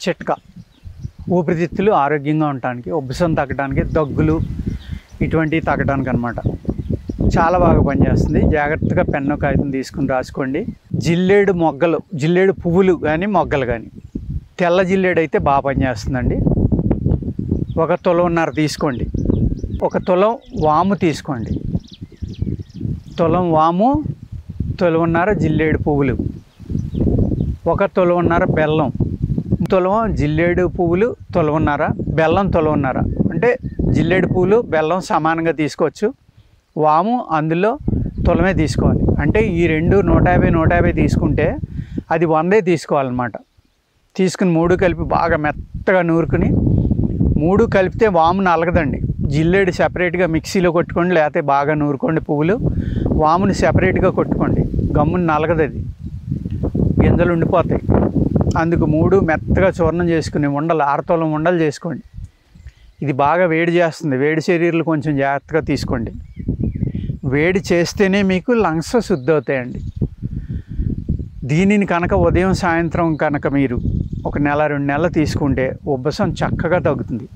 చిట్కా ఊపిరితిత్తులు ఆరోగ్యంగా ఉండటానికి, ఉబ్బసం తగ్గడానికి, దగ్గులు ఇటువంటివి తగ్గడానికి అనమాట. చాలా బాగా పనిచేస్తుంది. జాగ్రత్తగా పెన్ను కాగితం తీసుకుని రాసుకోండి. జిల్లేడు మొగ్గలు, జిల్లేడు పువ్వులు కానీ మొగ్గలు కానీ, తెల్ల జిల్లేడు అయితే బాగా పనిచేస్తుందండి. 1 తులంన్నర తీసుకోండి. 1 తులం వాము తీసుకోండి. తులం వాము, తులంన్నర జిల్లేడు పువ్వులు, 1 తులంన్నర బెల్లం. తులం జిల్లేడు పువ్వులు తులంన్నర, బెల్లం తులంన్నర. అంటే జిల్లేడు పువ్వులు బెల్లం సమానంగా తీసుకోవచ్చు. వాము అందులో తులమే తీసుకోవాలి. అంటే ఈ రెండు 150 తీసుకుంటే అది 100 తీసుకోవాలన్నమాట. తీసుకుని 3 కలిపి బాగా మెత్తగా నూరుకుని, 3 కలిపితే వాము నలగదండి. జిల్లేడు సెపరేట్గా మిక్సీలో కొట్టుకోండి, లేకపోతే బాగా నూరుకోండి. పువ్వులు వాముని సెపరేట్గా కొట్టుకోండి, గమ్ముని నలగదు, అది గింజలు ఉండిపోతాయి. అందుకు 3 మెత్తగా చూర్ణం చేసుకుని ఉండలు, 6 తులం ఉండలు చేసుకోండి. ఇది బాగా వేడి చేస్తుంది. వేడి శరీరాలు కొంచెం జాగ్రత్తగా తీసుకోండి. వేడి చేస్తేనే మీకు లంగ్స్ శుద్ధి అవుతాయండి. దీనిని కనుక ఉదయం సాయంత్రం కనుక మీరు 1 నెల 2 నెలలు తీసుకుంటే ఉబ్బసం చక్కగా తగ్గుతుంది.